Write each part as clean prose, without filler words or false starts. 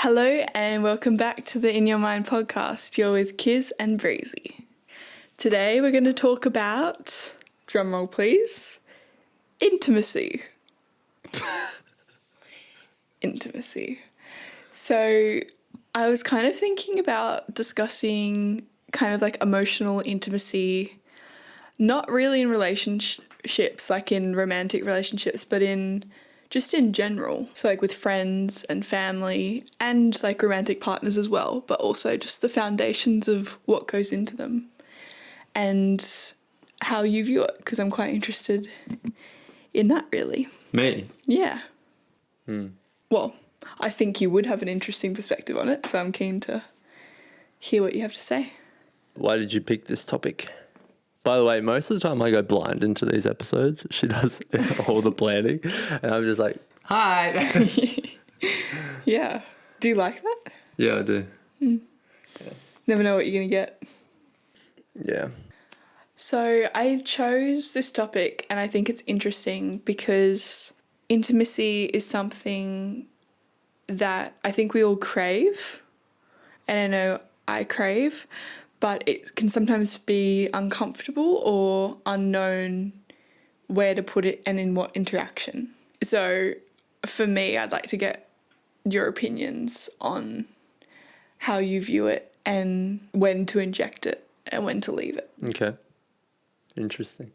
Hello and welcome back to the In Your Mind podcast. You're with Kiz and Breezy. Today we're going to talk about, drumroll please, intimacy. Intimacy. So I was kind of thinking about discussing kind of like emotional intimacy, not really in relationships, like in romantic relationships, but in general. So like with friends and family and like romantic partners as well, but also just the foundations of what goes into them and how you view it, because I'm quite interested in that really. Me? Yeah. Well, I think you would have an interesting perspective on it, so I'm keen to hear what you have to say. Why did you pick this topic? By the way, most of the time I go blind into these episodes. She does all the planning, and I'm just like, hi. Yeah. Do you like that? Yeah, I do. Never know what you're going to get. Yeah. So I chose this topic and I think it's interesting because intimacy is something that I think we all crave, and I know I crave, but it can sometimes be uncomfortable or unknown where to put it and in what interaction. So for me, I'd like to get your opinions on how you view it and when to inject it and when to leave it. Okay. Interesting.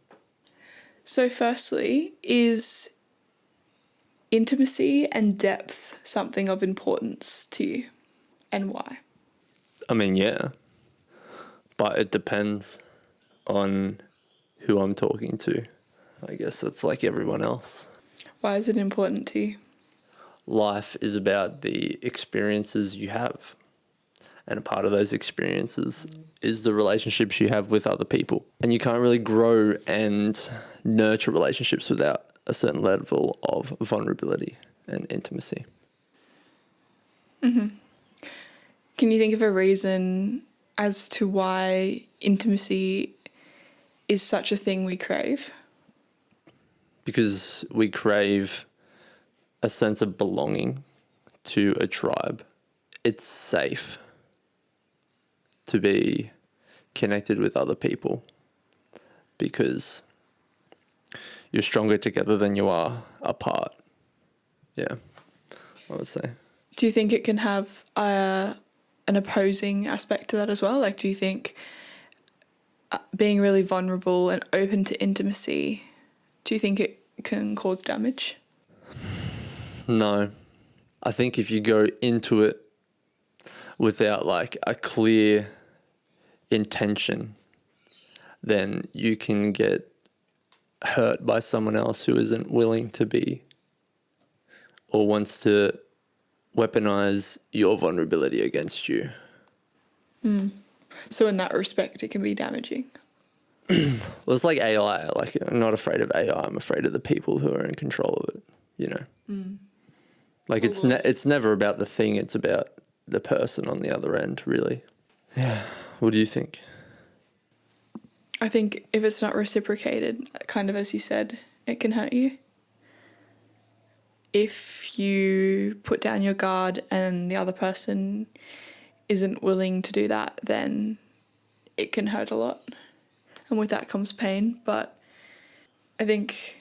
So firstly, is intimacy and depth something of importance to you, and why? I mean, yeah. But it depends on who I'm talking to. I guess that's like everyone else. Why is it important to you? Life is about the experiences you have. And a part of those experiences is the relationships you have with other people. And you can't really grow and nurture relationships without a certain level of vulnerability and intimacy. Mm-hmm. Can you think of a reason as to why intimacy is such a thing we crave? Because we crave a sense of belonging to a tribe. It's safe to be connected with other people because you're stronger together than you are apart. Yeah, I would say. Do you think it can have an opposing aspect to that as well? Like, do you think being really vulnerable and open to intimacy, do you think it can cause damage? No. I think if you go into it without like a clear intention, then you can get hurt by someone else who isn't willing to be or wants to weaponize your vulnerability against you. So in that respect, it can be damaging. Well, it's like AI. Like, I'm not afraid of AI. I'm afraid of the people who are in control of it, you know? Like, it's never about the thing. It's about the person on the other end, really. Yeah. What do you think? I think if it's not reciprocated, kind of as you said, it can hurt you. If you put down your guard and the other person isn't willing to do that, then it can hurt a lot. And with that comes pain. But I think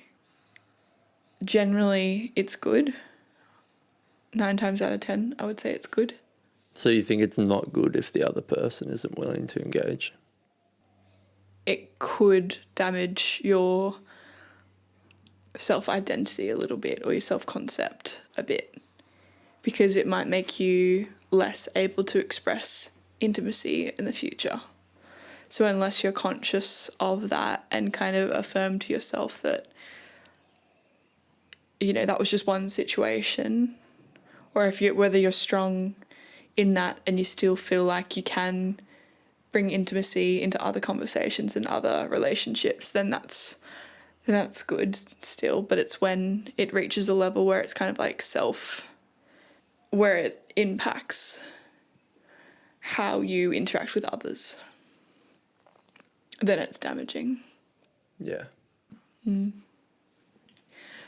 generally it's good. 9 times out of 10, I would say it's good. So you think it's not good if the other person isn't willing to engage? It could damage your self-identity a little bit or your self-concept a bit, because it might make you less able to express intimacy in the future. So unless you're conscious of that and kind of affirm to yourself that, you know, that was just one situation, or whether you're strong in that and you still feel like you can bring intimacy into other conversations and other relationships, then that's good still. But it's when it reaches a level where it's kind of like where it impacts how you interact with others, then it's damaging. Yeah.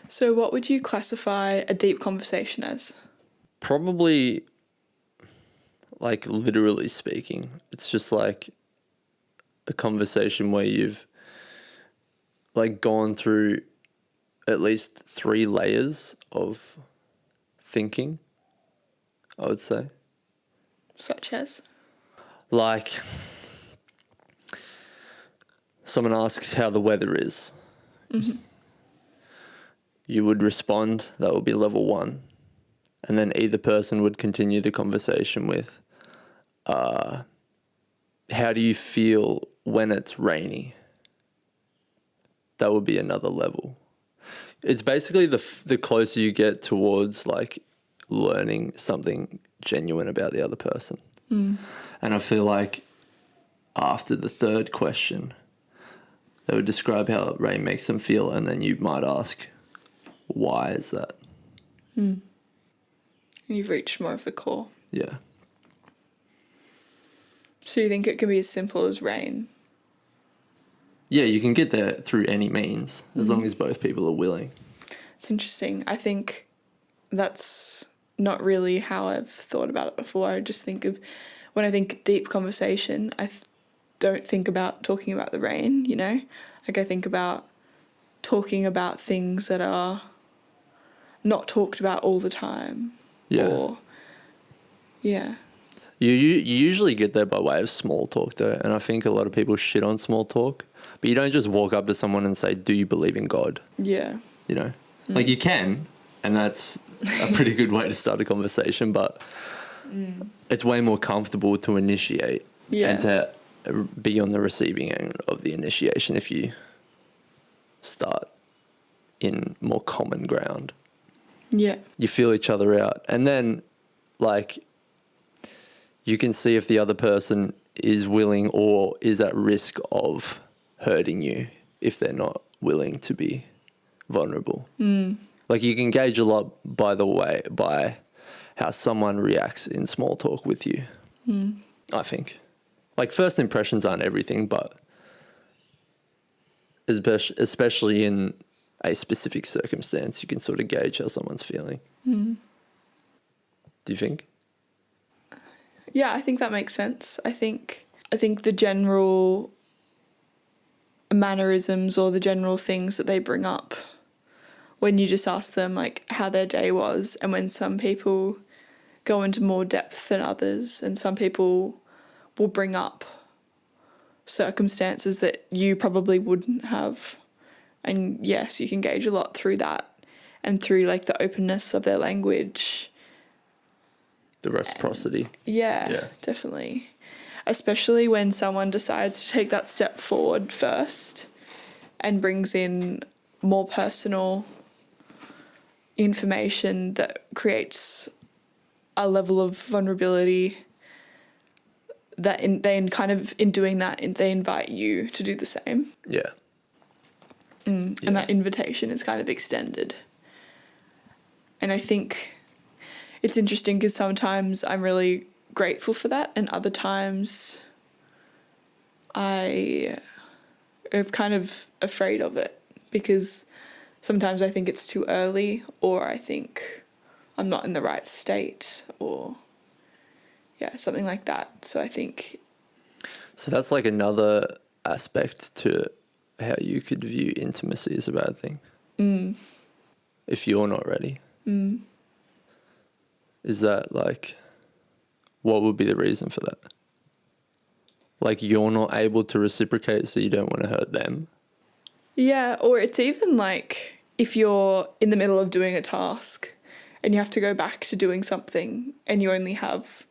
So what would you classify a deep conversation as? Probably like literally speaking. It's just like a conversation where you've like gone through at least 3 layers of thinking, I would say. Such as? Like, someone asks how the weather is. Mm-hmm. You would respond, that would be level 1. And then either person would continue the conversation with, how do you feel when it's rainy? That would be another level. It's basically the closer you get towards like learning something genuine about the other person. Mm. And I feel like after the 3rd question, they would describe how rain makes them feel, and then you might ask, why is that? Mm. You've reached more of the core. Yeah. So you think it can be as simple as rain? Yeah, you can get there through any means, as long as both people are willing. It's interesting. I think that's not really how I've thought about it before. I just think of, when I think deep conversation, don't think about talking about the rain, you know? Like I think about talking about things that are not talked about all the time. Yeah. Or, yeah. You usually get there by way of small talk, though, and I think a lot of people shit on small talk, but you don't just walk up to someone and say, do you believe in God? Yeah. You know? Like you can, and that's a pretty good way to start a conversation, but it's way more comfortable to initiate and to be on the receiving end of the initiation if you start in more common ground. Yeah. You feel each other out, and then like you can see if the other person is willing or is at risk of hurting you if they're not willing to be vulnerable. Like you can gauge a lot by how someone reacts in small talk with you. I think like first impressions aren't everything, but especially in a specific circumstance, you can sort of gauge how someone's feeling. Do you think? Yeah, I think that makes sense. I think the general mannerisms or the general things that they bring up when you just ask them like how their day was, and when some people go into more depth than others, and some people will bring up circumstances that you probably wouldn't have. And yes, you can gauge a lot through that and through like the openness of their language. The reciprocity. Yeah, definitely. Especially when someone decides to take that step forward first and brings in more personal information that creates a level of vulnerability that in doing that, they invite you to do the same. Yeah. And that invitation is kind of extended. And I think it's interesting because sometimes I'm really grateful for that, and other times I am kind of afraid of it, because sometimes I think it's too early, or I think I'm not in the right state, or something like that. So I think... So that's like another aspect to how you could view intimacy as a bad thing. If you're not ready. Is that like, what would be the reason for that? Like you're not able to reciprocate, so you don't want to hurt them? Yeah, or it's even like if you're in the middle of doing a task and you have to go back to doing something and you only have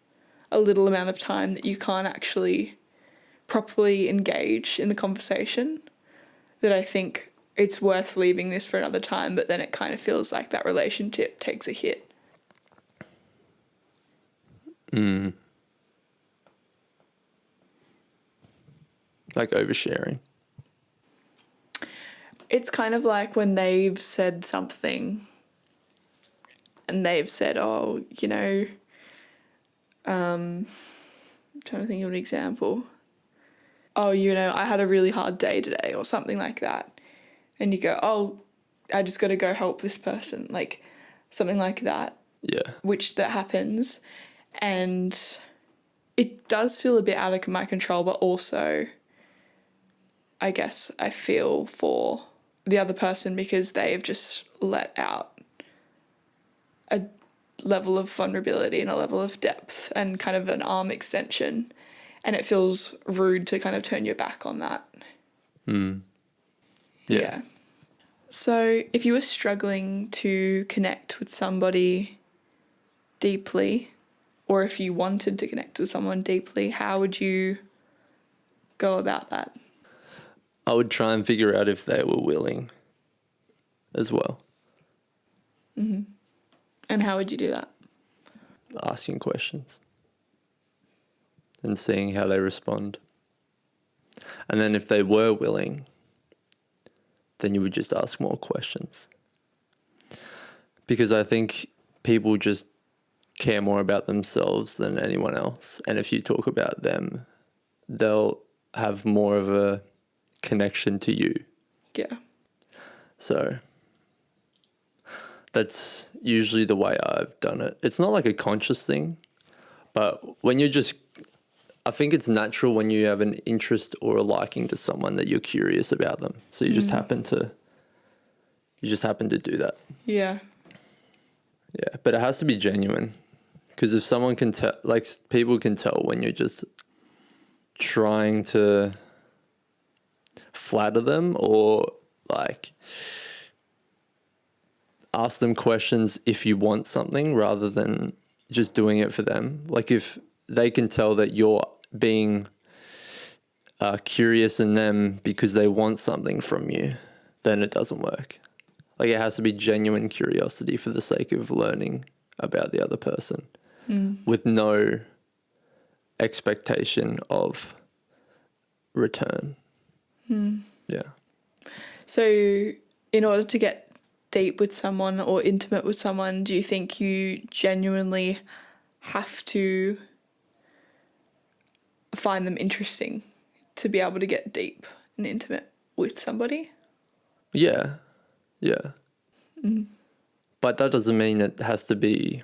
a little amount of time that you can't actually properly engage in the conversation, that I think it's worth leaving this for another time, but then it kind of feels like that relationship takes a hit. Like oversharing. It's kind of like when they've said something and they've said, oh, you know, I'm trying to think of an example. Oh, you know, I had a really hard day today, or something like that. And you go, oh, I just got to go help this person, like something like that. Yeah. Which that happens. And it does feel a bit out of my control, but also I guess I feel for the other person because they've just let out a level of vulnerability and a level of depth and kind of an arm extension. And it feels rude to kind of turn your back on that. Yeah. So if you were struggling to connect with somebody deeply, or if you wanted to connect with someone deeply, how would you go about that? I would try and figure out if they were willing as well. And how would you do that? Asking questions and seeing how they respond. And then if they were willing, then you would just ask more questions. Because I think people just care more about themselves than anyone else. And if you talk about them, they'll have more of a connection to you. Yeah. So that's usually the way I've done it. It's not like a conscious thing, but when you're just, I think it's natural when you have an interest or a liking to someone that you're curious about them. So you just happen to do that. Yeah. Yeah, but it has to be genuine, because if someone can tell, like people can tell when you're just trying to flatter them or like ask them questions if you want something rather than just doing it for them. Like if they can tell that you're being curious in them because they want something from you, then it doesn't work. Like it has to be genuine curiosity for the sake of learning about the other person with no expectation of return. Yeah. So in order to get deep with someone or intimate with someone, do you think you genuinely have to find them interesting to be able to get deep and intimate with somebody? Yeah. Yeah. But that doesn't mean it has to be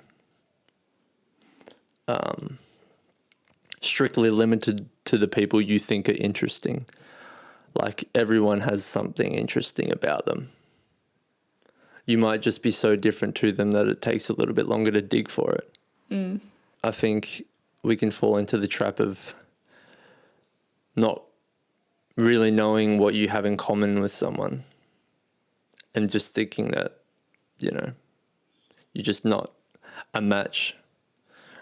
strictly limited to the people you think are interesting. Like everyone has something interesting about them. You might just be so different to them that it takes a little bit longer to dig for it. I think we can fall into the trap of not really knowing what you have in common with someone and just thinking that, you know, you're just not a match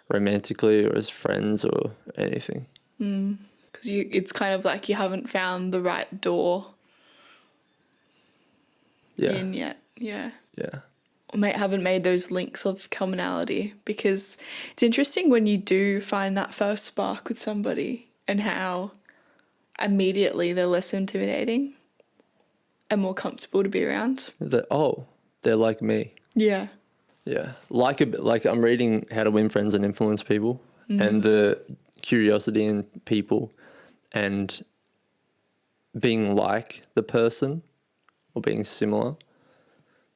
romantically or as friends or anything. Because it's kind of like you haven't found the right door in yet. Yeah. Yeah. Or haven't made those links of commonality, because it's interesting when you do find that first spark with somebody and how immediately they're less intimidating and more comfortable to be around. They're like me. Yeah. Yeah. Like I'm reading How to Win Friends and Influence People, and the curiosity in people and being like the person or being similar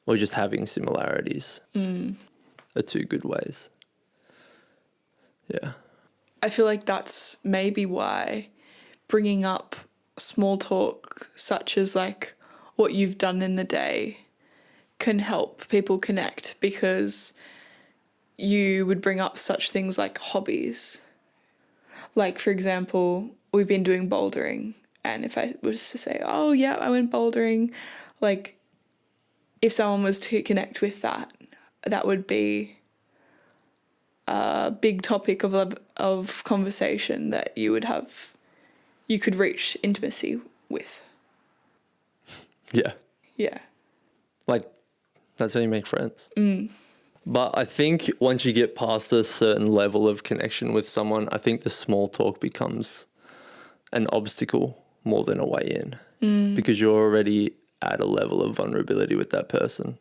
or just having similarities are two good ways. Yeah. I feel like that's maybe why bringing up small talk such as like what you've done in the day can help people connect, because you would bring up such things like hobbies. Like, for example, we've been doing bouldering, and if I was to say, oh, yeah, I went bouldering, like, if someone was to connect with that, that would be a big topic of conversation that you could reach intimacy with. Yeah. Yeah. Like, that's how you make friends. But I think once you get past a certain level of connection with someone, I think the small talk becomes an obstacle more than a way in, because you're already at a level of vulnerability with that person.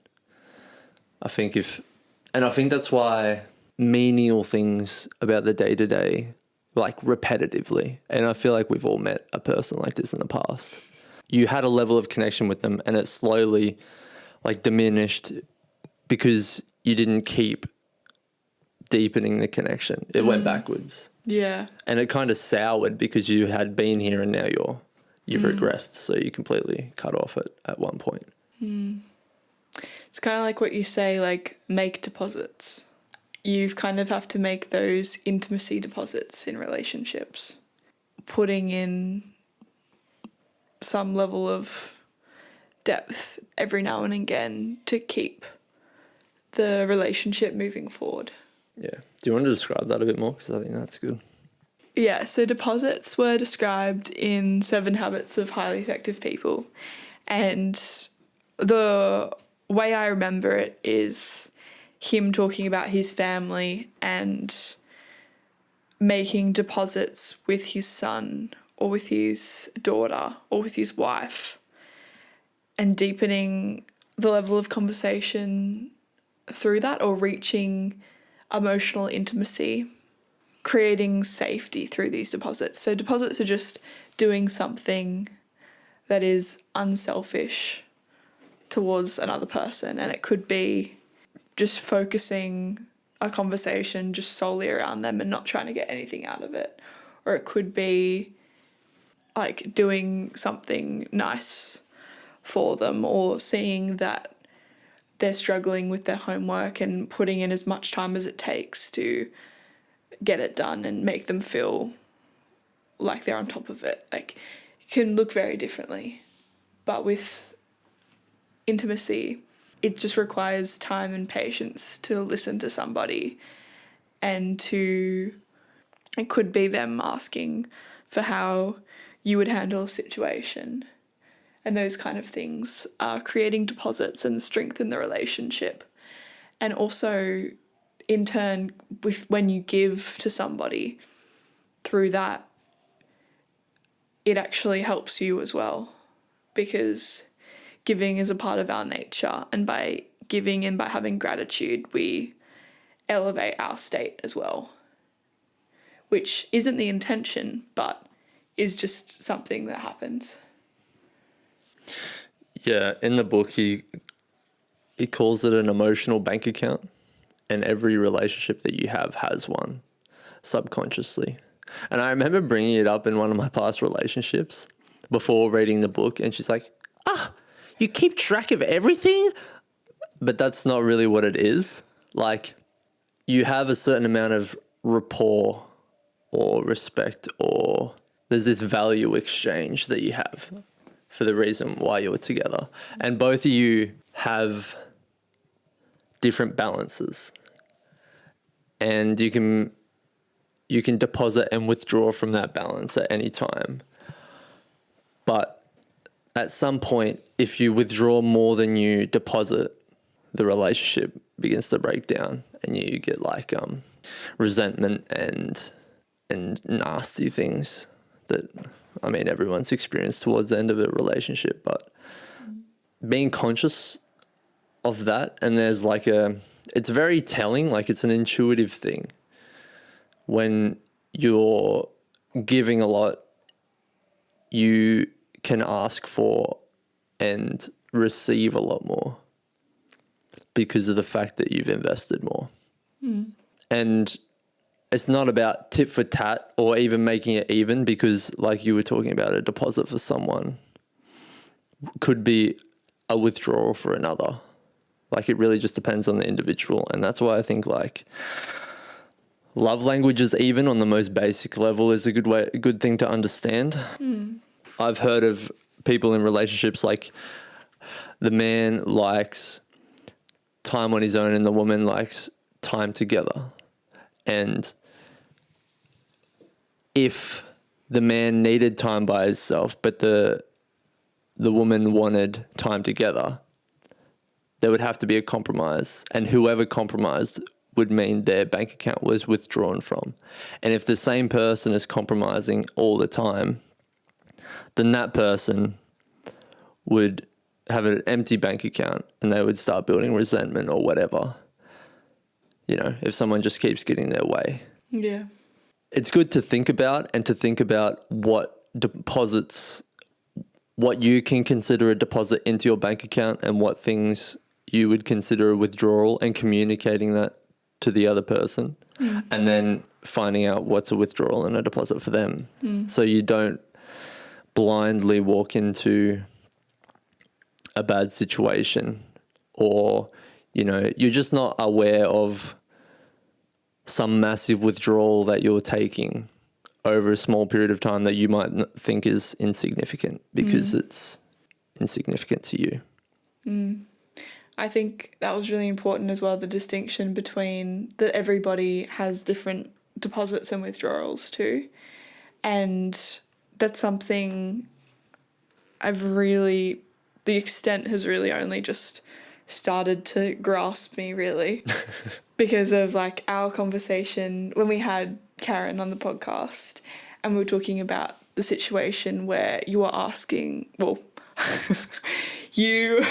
I think that's why menial things about the day-to-day, like repetitively, and I feel like we've all met a person like this in the past. You had a level of connection with them and it slowly like diminished because you didn't keep deepening the connection. It went backwards. Yeah. And it kind of soured because you had been here and now you've regressed. So you completely cut off at one point. It's kind of like what you say, like, make deposits. You kind of have to make those intimacy deposits in relationships, putting in some level of depth every now and again to keep the relationship moving forward. Yeah. Do you want to describe that a bit more? Because I think that's good. Yeah, so deposits were described in 7 Habits of Highly Effective People. And the way I remember it is him talking about his family and making deposits with his son or with his daughter or with his wife and deepening the level of conversation through that, or reaching emotional intimacy, creating safety through these deposits. So deposits are just doing something that is unselfish towards another person, and it could be just focusing a conversation just solely around them and not trying to get anything out of it. Or it could be like doing something nice for them, or seeing that they're struggling with their homework and putting in as much time as it takes to get it done and make them feel like they're on top of it. Like, it can look very differently, but with intimacy, it just requires time and patience to listen to somebody, and it could be them asking for how you would handle a situation, and those kind of things are creating deposits and strengthen the relationship. And also, in turn, when you give to somebody, through that, it actually helps you as well, because giving is a part of our nature, and by giving and by having gratitude, we elevate our state as well, which isn't the intention, but is just something that happens. Yeah, in the book, he calls it an emotional bank account, and every relationship that you have has one subconsciously. And I remember bringing it up in one of my past relationships before reading the book, and she's like, you keep track of everything? But that's not really what it is. Like, you have a certain amount of rapport or respect, or there's this value exchange that you have for the reason why you're together. And both of you have different balances. And you can deposit and withdraw from that balance at any time. But at some point, if you withdraw more than you deposit, the relationship begins to break down, and you get like resentment and nasty things that, I mean, everyone's experienced towards the end of a relationship. But being conscious of that, and there's like it's very telling, like it's an intuitive thing. When you're giving a lot, you can ask for and receive a lot more because of the fact that you've invested more. And it's not about tit for tat or even making it even, because like you were talking about, a deposit for someone could be a withdrawal for another. Like, it really just depends on the individual. And that's why I think like love languages, even on the most basic level, is a good thing to understand. I've heard of people in relationships, like the man likes time on his own and the woman likes time together. And if the man needed time by himself, but the woman wanted time together, there would have to be a compromise. And whoever compromised would mean their bank account was withdrawn from. And if the same person is compromising all the time, then that person would have an empty bank account, and they would start building resentment or whatever, you know, if someone just keeps getting their way. Yeah. It's good to think about, and to think about what deposits, what you can consider a deposit into your bank account, and what things you would consider a withdrawal, and communicating that to the other person, and then finding out what's a withdrawal and a deposit for them. So you don't blindly walk into a bad situation, or, you know, you're just not aware of some massive withdrawal that you're taking over a small period of time that you might think is insignificant because it's insignificant to you. I think that was really important as well, the distinction between that everybody has different deposits and withdrawals too. And that's something the extent has really only just started to grasp me, really, because of like our conversation when we had Karen on the podcast and we were talking about the situation where you were asking, well, you...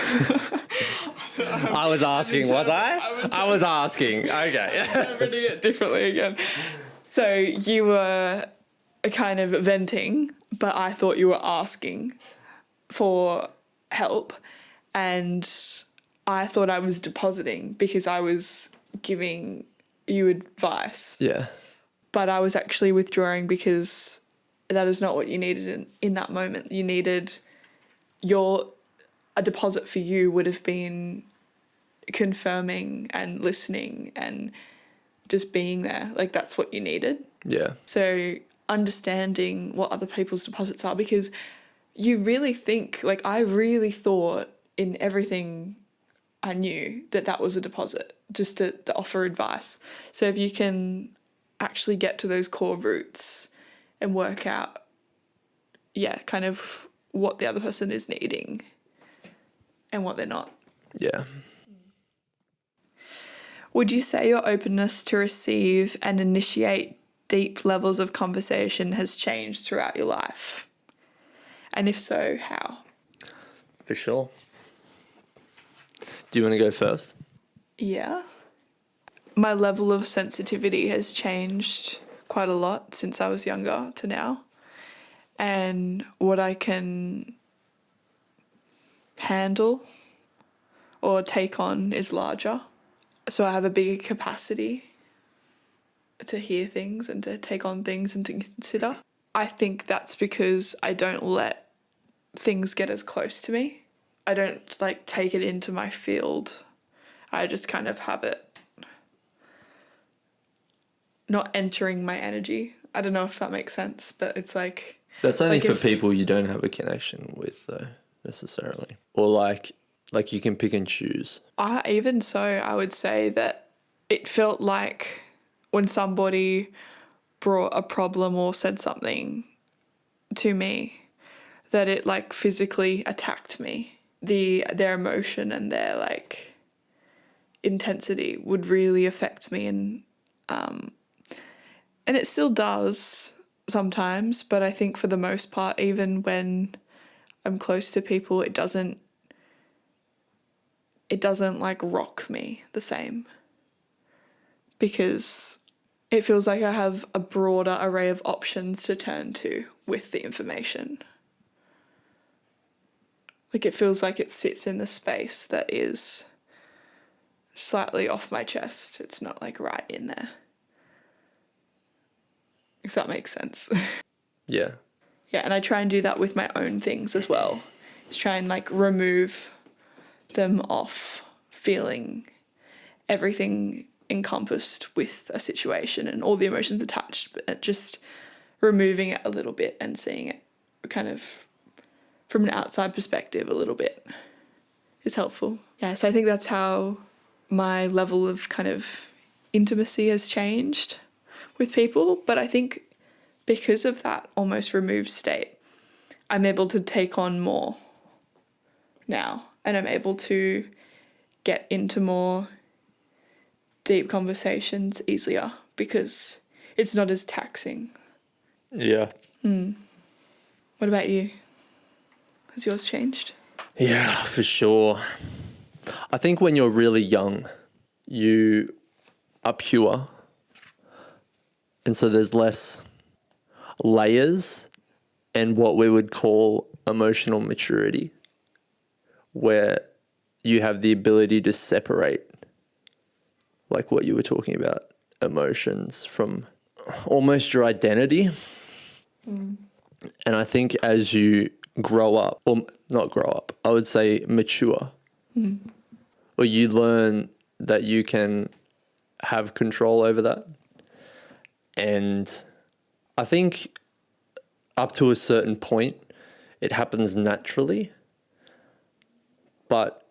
I was asking, was I? I was asking. Okay. Interpreting it differently again. So you were kind of venting, but I thought you were asking for help, and I thought I was depositing because I was giving you advice. Yeah. But I was actually withdrawing because that is not what you needed in that moment. You needed a deposit for you would have been confirming and listening and just being there. Like, that's what you needed. Yeah. So understanding what other people's deposits are, because you really think, like, I really thought in everything I knew that was a deposit, just to offer advice. So if you can actually get to those core roots and work out, kind of what the other person is needing and what they're not. Yeah. Would you say your openness to receive and initiate deep levels of conversation has changed throughout your life? And if so, how? For sure. Do you want to go first? Yeah. My level of sensitivity has changed quite a lot since I was younger to now. And what I can handle or take on is larger. So I have a bigger capacity to hear things and to take on things and to consider. I think that's because I don't let things get as close to me. I don't like take it into my field. I just kind of have it not entering my energy. I don't know if that makes sense, but it's like... That's only like for people you don't have a connection with, though, necessarily. Or like you can pick and choose. Even so, I would say that it felt like when somebody brought a problem or said something to me, that it like physically attacked me. Their emotion and their like intensity would really affect me, and it still does sometimes, but I think for the most part, even when I'm close to people, it doesn't like rock me the same, because it feels like I have a broader array of options to turn to with the information. Like, it feels like it sits in the space that is slightly off my chest. It's not like right in there. If that makes sense. Yeah. Yeah, and I try and do that with my own things as well. Just try and like remove them off, feeling everything encompassed with a situation and all the emotions attached, but just removing it a little bit and seeing it kind of from an outside perspective a little bit is helpful. Yeah, so I think that's how my level of kind of intimacy has changed with people. But I think because of that almost removed state, I'm able to take on more now, and I'm able to get into more deep conversations easier because it's not as taxing. Yeah. What about you? Has yours changed? Yeah, for sure. I think when you're really young, you are pure. And so there's less layers and what we would call emotional maturity, where you have the ability to separate like what you were talking about, emotions from almost your identity. And I think as you grow up, or not grow up, I would say mature, or you learn that you can have control over that. And I think up to a certain point, it happens naturally, but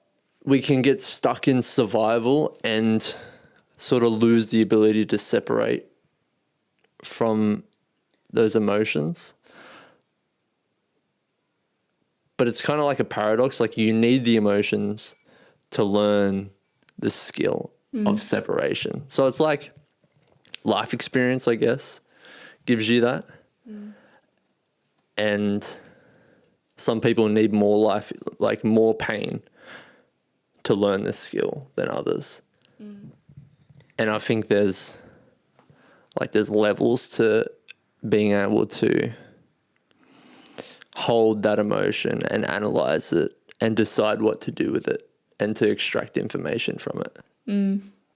we can get stuck in survival and sort of lose the ability to separate from those emotions. But it's kind of like a paradox. Like, you need the emotions to learn the skill of separation. So it's like life experience, I guess, gives you that. And some people need more more pain to learn this skill than others. And I think there's levels to being able to hold that emotion and analyze it and decide what to do with it and to extract information from it.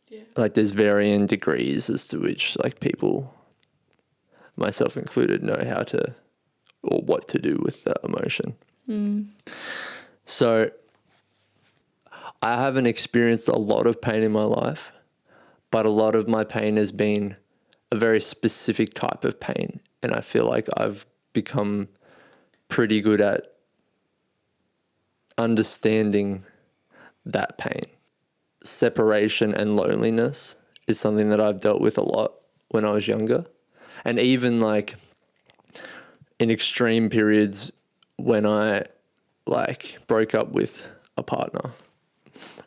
Yeah. Like, there's varying degrees as to which, like, people, myself included, know how to or what to do with that emotion. So I haven't experienced a lot of pain in my life, but a lot of my pain has been a very specific type of pain. And I feel like I've become pretty good at understanding that pain. Separation and loneliness is something that I've dealt with a lot when I was younger. And even like in extreme periods when I broke up with a partner.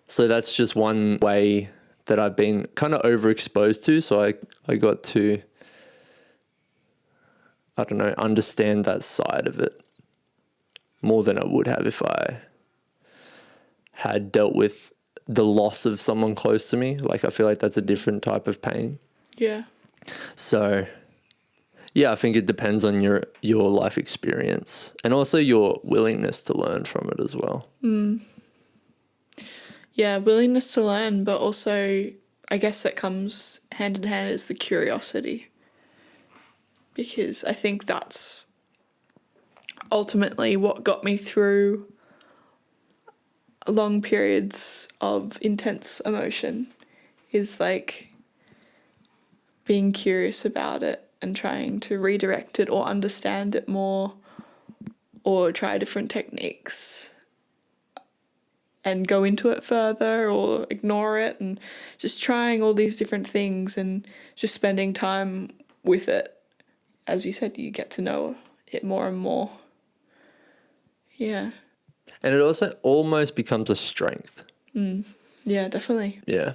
So that's just one way that I've been kind of overexposed to. So I got to, understand that side of it more than I would have if I had dealt with the loss of someone close to me. Like, I feel like that's a different type of pain. Yeah. So, yeah, I think it depends on your life experience and also your willingness to learn from it as well. Yeah, willingness to learn, but also I guess that comes hand in hand is the curiosity. Because I think that's ultimately what got me through long periods of intense emotion, is like being curious about it and trying to redirect it or understand it more or try different techniques and go into it further or ignore it, and just trying all these different things and just spending time with it. As you said, you get to know it more and more. Yeah. And it also almost becomes a strength. Yeah, definitely. Yeah.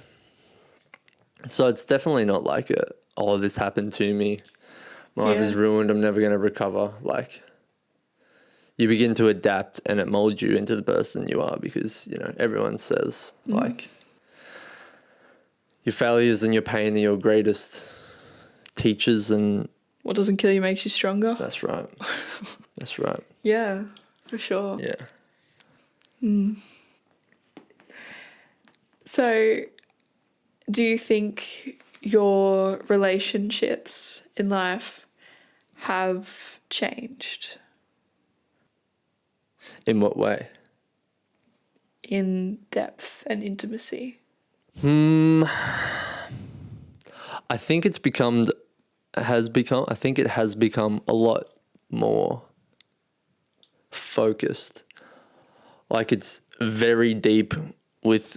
So it's definitely not like this happened to me. My life is ruined. I'm never going to recover. Like, you begin to adapt and it molds you into the person you are because, everyone says, like, your failures and your pain are your greatest teachers, and What doesn't kill you makes you stronger. that's right. That's right. Yeah, for sure. Yeah. So, do you think your relationships in life have changed In what way? in depth and intimacy? I think it has become a lot more focused. Like, it's very deep with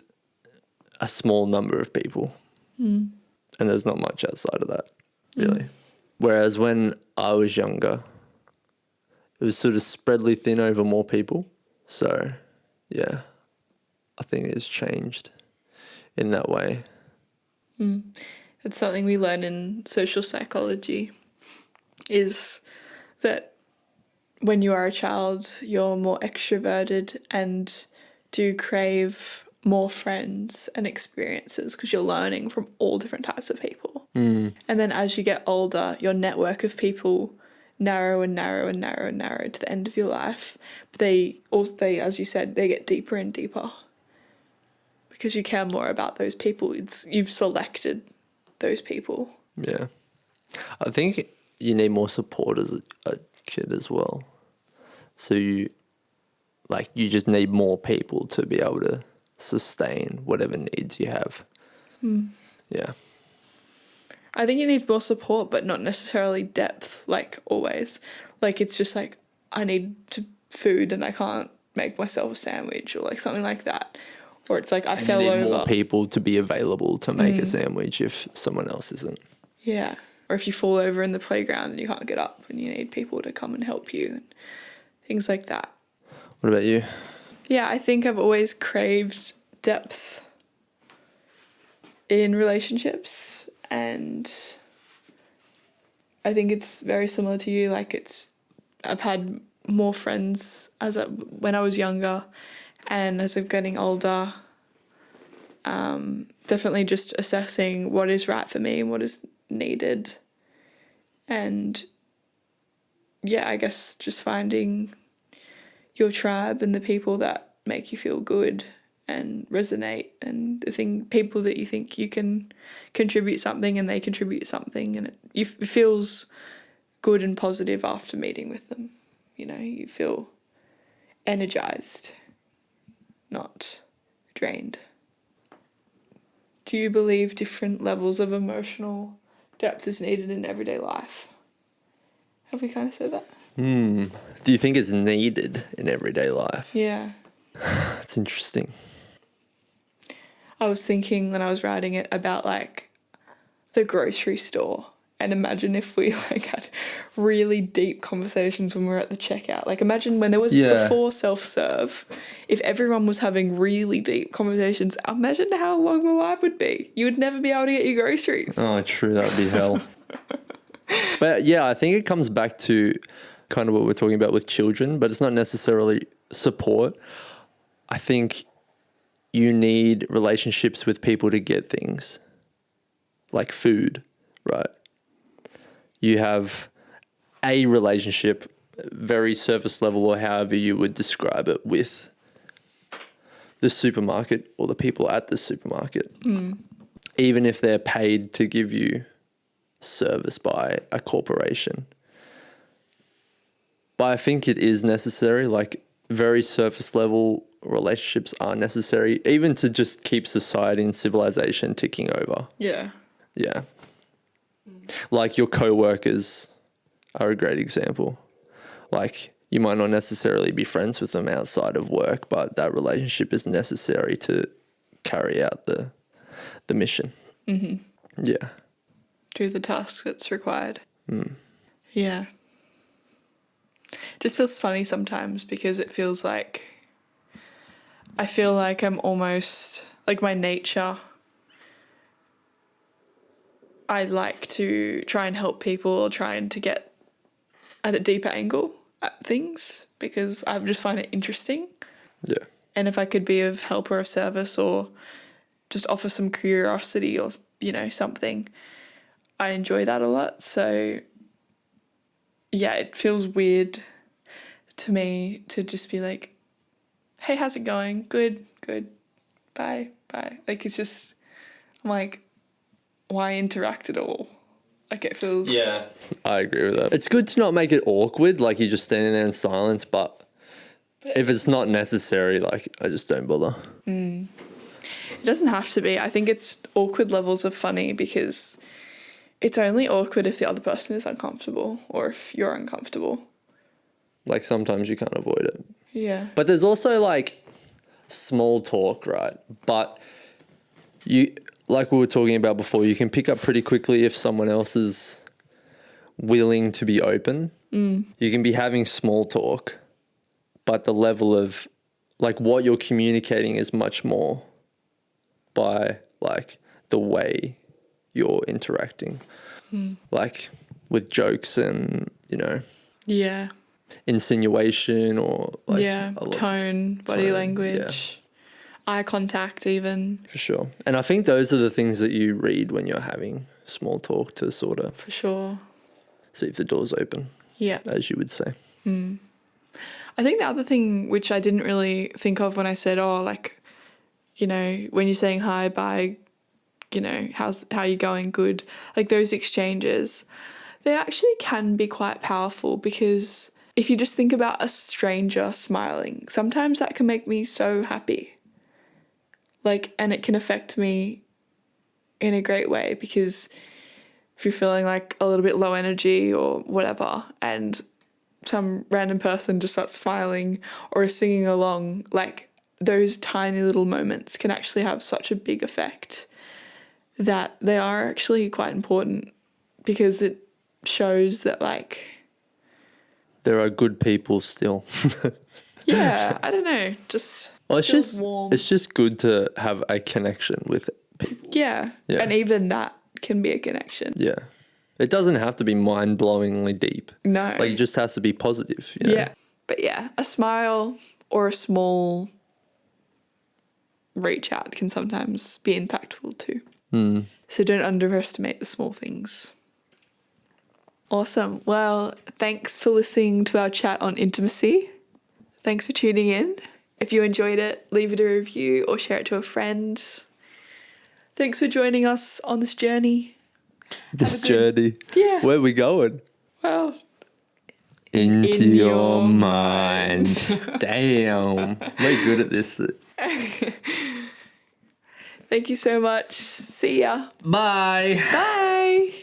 a small number of people. And there's not much outside of that, really. Whereas when I was younger, it was sort of spreadly thin over more people. So, yeah, I think it has changed in that way. It's something we learn in social psychology, is that when you are a child, you're more extroverted and do crave more friends and experiences because you're learning from all different types of people. And then as you get older, your network of people narrow and narrow and narrow and narrow to the end of your life. But they, as you said, they get deeper and deeper because you care more about those people. You've selected those people. Yeah. I think you need more support as a kid as well. So you just need more people to be able to sustain whatever needs you have. Yeah. I think it needs more support, but not necessarily depth, like always. Like it's just like, I need food and I can't make myself a sandwich or like something like that. Or it's like I fell you need over. more people to be available to make a sandwich if someone else isn't. Yeah. Or if you fall over in the playground and you can't get up and you need people to come and help you and things like that. What about you? Yeah, I think I've always craved depth in relationships, and I think it's very similar to you. Like I've had more friends when I was younger, and as I'm getting older, definitely just assessing what is right for me and what is needed, and yeah, I guess just finding your tribe and the people that make you feel good and resonate, and people that you think you can contribute something and they contribute something, and it feels good and positive after meeting with them. You know, you feel energized, not drained. Do you believe different levels of emotional depth is needed in everyday life? Have we kind of said that? Do you think it's needed in everyday life? Yeah. That's interesting. I was thinking when I was writing it about like the grocery store, and imagine if we like had really deep conversations when we were at the checkout. Like imagine when there was before self-serve, if everyone was having really deep conversations, imagine how long the line would be. You would never be able to get your groceries. Oh, true. That would be hell. But yeah, I think it comes back to kind of what we're talking about with children, but it's not necessarily support. I think you need relationships with people to get things like food, right? You have a relationship, very surface level or however you would describe it, with the supermarket or the people at the supermarket. Even if they're paid to give you service by a corporation. But I think it is necessary, like very surface level relationships are necessary, even to just keep society and civilization ticking over. Yeah. Yeah. Like your co-workers are a great example. Like you might not necessarily be friends with them outside of work, but that relationship is necessary to carry out the mission. Yeah. Do the task that's required. Yeah. Just feels funny sometimes because it feels like I feel like I'm almost like my nature. I like to try and help people or trying to get at a deeper angle at things because I just find it interesting. Yeah. And if I could be of help or of service or just offer some curiosity or, you know, something, I enjoy that a lot. So, yeah, it feels weird to me to just be like, hey, how's it going? Good, good. Bye, bye. Like, it's just, I'm like, why interact at all? Like, it feels... Yeah, I agree with that. It's good to not make it awkward, like you're just standing there in silence, but if it's not necessary, like, I just don't bother. It doesn't have to be. I think it's awkward levels of funny because it's only awkward if the other person is uncomfortable or if you're uncomfortable. Like, sometimes you can't avoid it. Yeah. But there's also, like, small talk, right? But you... like we were talking about before, you can pick up pretty quickly if someone else is willing to be open. You can be having small talk, but the level of, like, what you're communicating is much more by, like, the way you're interacting. Like, with jokes and, you know, Yeah. insinuation or, like... yeah, tone, body language. Yeah. Eye contact even. For sure. And I think those are the things that you read when you're having small talk to sort of For sure. see if the door's open, Yeah. as you would say. I think the other thing which I didn't really think of when I said, oh, like, you know, when you're saying hi, bye, you know, how you going, good, like those exchanges, they actually can be quite powerful, because if you just think about a stranger smiling, sometimes that can make me so happy. Like, and it can affect me in a great way, because if you're feeling like a little bit low energy or whatever, and some random person just starts smiling or is singing along, like those tiny little moments can actually have such a big effect, that they are actually quite important, because it shows that, like, There are good people still. yeah, I don't know, just Well, feels warm. it's just good to have a connection with people. Yeah. Yeah. And even that can be a connection. Yeah. It doesn't have to be mind-blowingly deep. No. Like, it just has to be positive. You know? Yeah. But yeah, a smile or a small reach out can sometimes be impactful too. So don't underestimate the small things. Awesome. Well, thanks for listening to our chat on intimacy. Thanks for tuning in. If you enjoyed it, leave it a review or share it to a friend. Thanks for joining us on this journey. This journey. Yeah. Where are we going? Well, Into in your your mind. Damn. We're good at this. thank you so much. See ya. Bye. Bye.